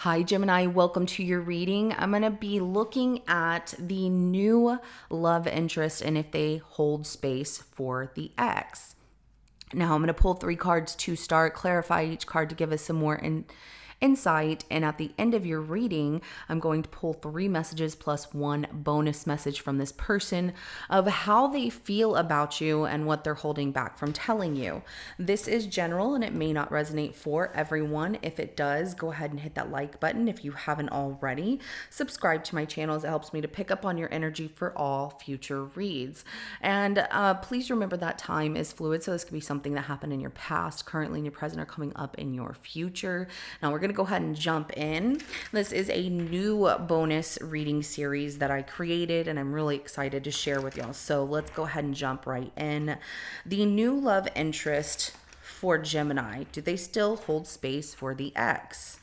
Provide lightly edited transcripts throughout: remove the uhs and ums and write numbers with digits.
Hi, Gemini. Welcome to your reading. I'm going to be looking at the new love interest and if they hold space for the ex. Now, I'm going to pull three cards to start, clarify each card to give us some more insight. And at the end of your reading, I'm going to pull three messages plus one bonus message from this person of how they feel about you and what they're holding back from telling you. This is general and it may not resonate for everyone. If it does, go ahead and hit that like button if you haven't already. Subscribe to my channel as it helps me to pick up on your energy for all future reads. And please remember that time is fluid, so this could be something that happened in your past, currently in your present, or coming up in your future. Now we're going to go ahead and jump in. This is a new bonus reading series that I created and I'm really excited to share with y'all. So let's go ahead and jump right in. The new love interest for Gemini. Do they still hold space for the ex?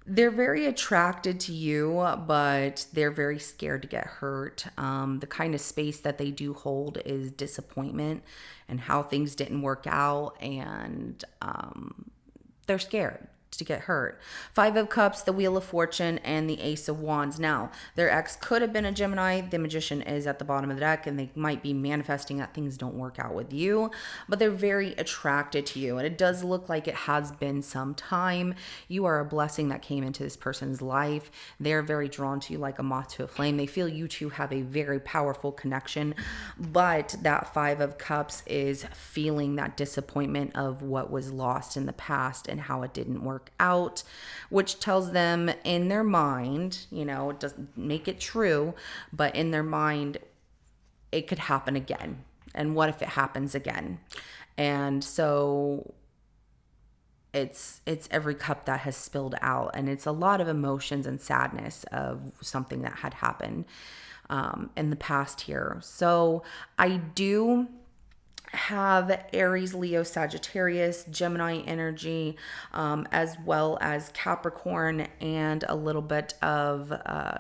They're very attracted to you, but they're very scared to get hurt. The kind of space that they do hold is disappointment and how things didn't work out, and they're scared to get hurt. Five of Cups, the Wheel of Fortune, and the Ace of Wands. Now, their ex could have been a Gemini. The Magician is at the bottom of the deck, and they might be manifesting that things don't work out with you, but they're very attracted to you. And it does look like it has been some time. You are a blessing that came into this person's life. They're very drawn to you like a moth to a flame. They feel you two have a very powerful connection, but that Five of Cups is feeling that disappointment of what was lost in the past and how it didn't work out, which tells them in their mind, it doesn't make it true, but in their mind, it could happen again. And what if it happens again? And so it's every cup that has spilled out, and it's a lot of emotions and sadness of something that had happened in the past here. So I do have Aries, Leo, Sagittarius, Gemini energy, as well as Capricorn and a little bit of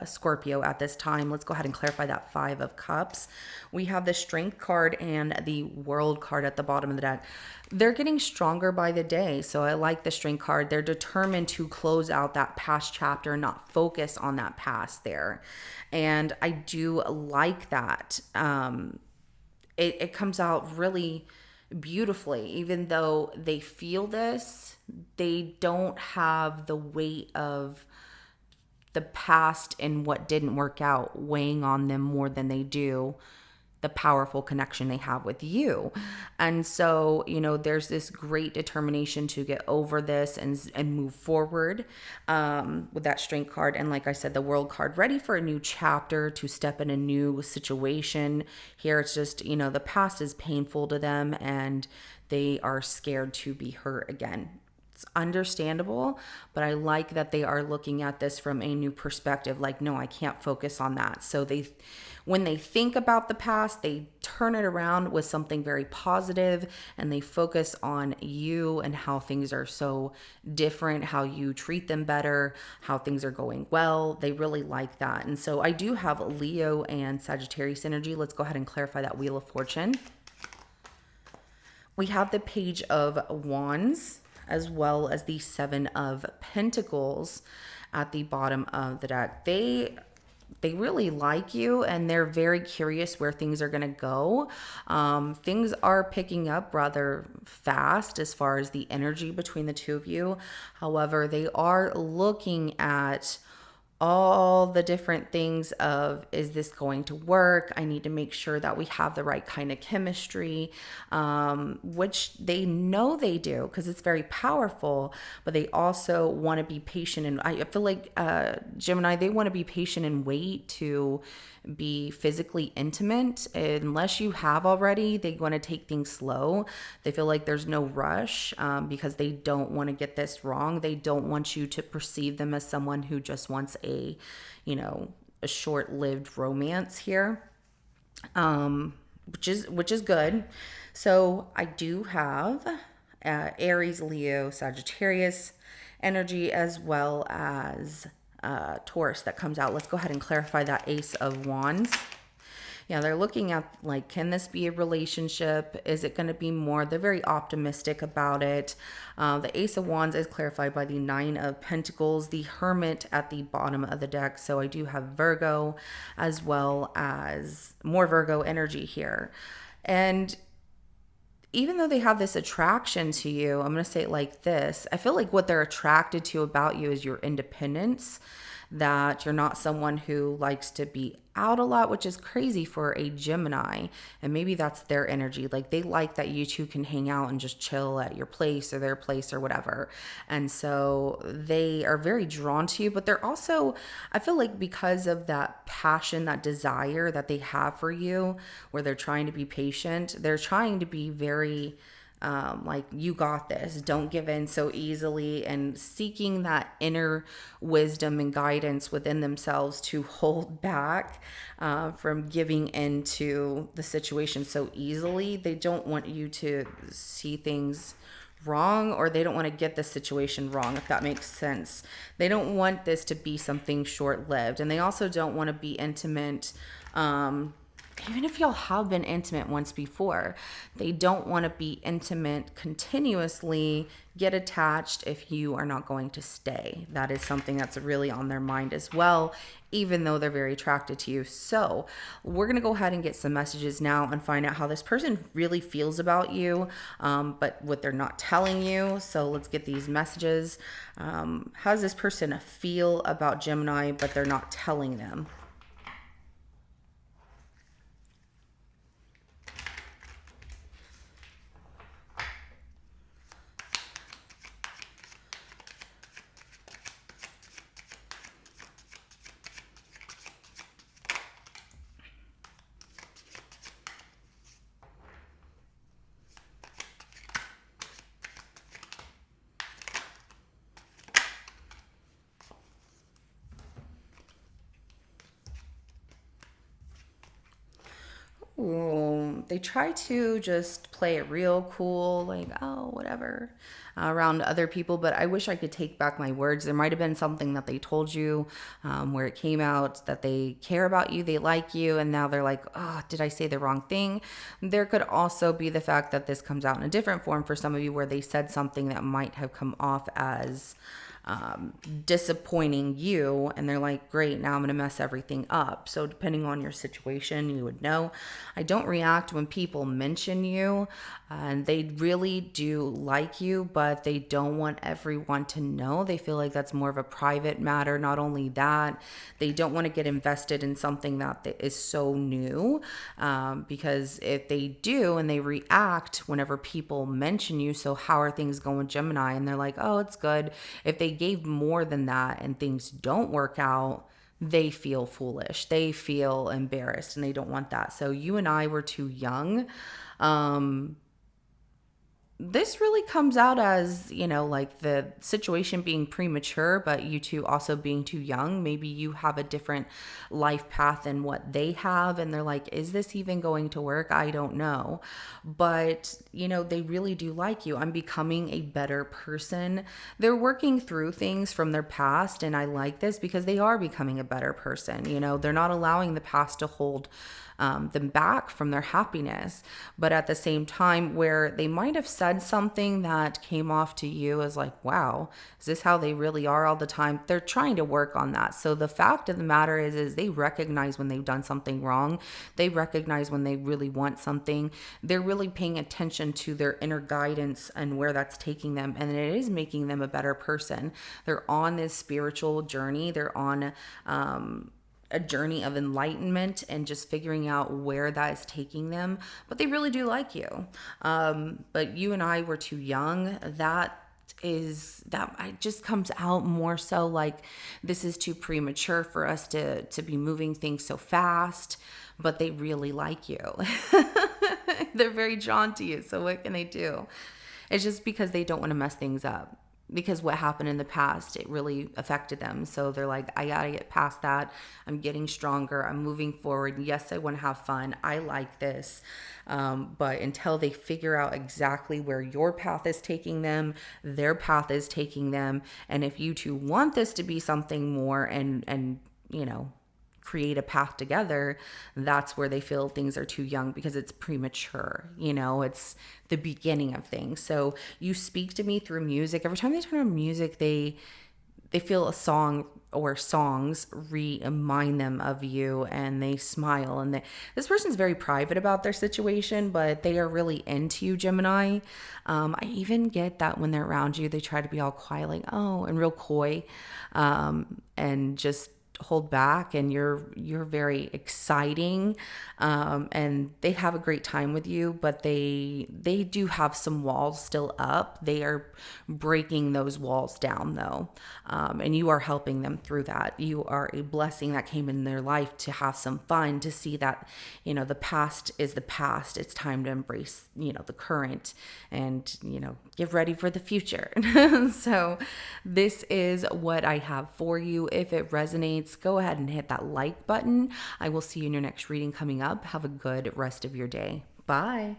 Scorpio at this time. Let's go ahead and clarify that Five of Cups. We have the Strength card and the World card at the bottom of the deck. They're getting stronger by the day. So I like the Strength card. They're determined to close out that past chapter, not focus on that past there. And I do like that. It comes out really beautifully. Even though they feel this, they don't have the weight of the past and what didn't work out weighing on them more than they do the powerful connection they have with you. And so, there's this great determination to get over this and move forward with that Strength card. And like I said, the World card, ready for a new chapter, to step in a new situation. Here it's just, the past is painful to them and they are scared to be hurt again. It's understandable, but I like that they are looking at this from a new perspective. Like, no, I can't focus on that. So when they think about the past, they turn it around with something very positive and they focus on you and how things are so different, how you treat them better, how things are going well. They really like that. And so I do have Leo and Sagittarius energy. Let's go ahead and clarify that Wheel of Fortune. We have the Page of Wands, as well as the Seven of Pentacles at the bottom of the deck. They really like you and they're very curious where things are going to go. Things are picking up rather fast as far as the energy between the two of you. However, they are looking at all the different things of, is this going to work? I need to make sure that we have the right kind of chemistry, which they know they do because it's very powerful, but they also want to be patient. And I feel like Gemini, they want to be patient and wait to be physically intimate. Unless you have already, they want to take things slow. They feel like there's no rush because they don't want to get this wrong. They don't want you to perceive them as someone who just wants a short-lived romance here. which is good. So I do have Aries, Leo, Sagittarius energy, as well as Taurus that comes out. Let's go ahead and clarify that Ace of Wands. Yeah, they're looking at like, can this be a relationship? Is it going to be more? They're very optimistic about it. The Ace of Wands is clarified by the Nine of Pentacles, the Hermit at the bottom of the deck. So I do have Virgo, as well as more Virgo energy here. And even though they have this attraction to you, I'm going to say it like this. I feel like what they're attracted to about you is your independence, that you're not someone who likes to be out a lot, which is crazy for a Gemini. And maybe that's their energy. Like they like that you two can hang out and just chill at your place or their place or whatever. And so they are very drawn to you, but they're also, I feel like because of that passion, that desire that they have for you, where they're trying to be patient, they're trying to be very like, you got this, don't give in so easily, and seeking that inner wisdom and guidance within themselves to hold back from giving into the situation so easily. They don't want you to see things wrong, or they don't want to get the situation wrong, if that makes sense. They don't want this to be something short-lived, and they also don't want to be intimate. Even if y'all have been intimate once before, they don't want to be intimate continuously, get attached if you are not going to stay. That is something that's really on their mind as well, even though they're very attracted to you. So we're going to go ahead and get some messages now and find out how this person really feels about you, but what they're not telling you. So let's get these messages. How does this person feel about Gemini, but they're not telling them? Ooh, they try to just play it real cool, like, oh, whatever, around other people. But I wish I could take back my words. There might have been something that they told you where it came out that they care about you, they like you, and now they're like, oh, did I say the wrong thing? There could also be the fact that this comes out in a different form for some of you, where they said something that might have come off as disappointing you, and they're like, great, now I'm gonna mess everything up. So depending on your situation, you would know. I don't react when people mention you, and they really do like you, but they don't want everyone to know. They feel like that's more of a private matter. Not only that, they don't want to get invested in something that is so new, because if they do and they react whenever people mention you, so how are things going, Gemini, and they're like, oh, it's good. If they gave more than that and things don't work out, they feel foolish, they feel embarrassed, and they don't want that. So you and I were too young. This really comes out as, like the situation being premature, but you two also being too young. Maybe you have a different life path than what they have, and they're like, is this even going to work? I don't know. But, they really do like you. I'm becoming a better person. They're working through things from their past, and I like this because they are becoming a better person. They're not allowing the past to hold them back from their happiness. But at the same time, where they might have said something that came off to you as like, wow, is this how they really are all the time? They're trying to work on that. So the fact of the matter is they recognize when they've done something wrong. They recognize when they really want something. They're really paying attention to their inner guidance and where that's taking them. And it is making them a better person. They're on this spiritual journey. They're on, a journey of enlightenment and just figuring out where that is taking them. But they really do like you. But you and I were too young. That it just comes out more so like this is too premature for us to be moving things so fast. But they really like you. They're very drawn to you. So what can they do? It's just because they don't want to mess things up. because what happened in the past, it really affected them. So they're like, I gotta get past that. I'm getting stronger. I'm moving forward. Yes, I want to have fun. I like this. But until they figure out exactly where your path is taking them, their path is taking them. And if you two want this to be something more and, create a path together, that's where they feel things are too young because it's premature. It's the beginning of things. So you speak to me through music. Every time they turn on music, they feel a song or songs remind them of you, and they smile. And this person's very private about their situation, but they are really into you, Gemini. I even get that when they're around you, they try to be all quiet, like, oh, and real coy, and just hold back, and you're very exciting, and they have a great time with you, but they do have some walls still up. They are breaking those walls down though, and you are helping them through that. You are a blessing that came in their life to have some fun, to see that the past is the past. It's time to embrace the current, and get ready for the future. So this is what I have for you. If it resonates, go ahead and hit that like button. I will see you in your next reading coming up. Have a good rest of your day. Bye.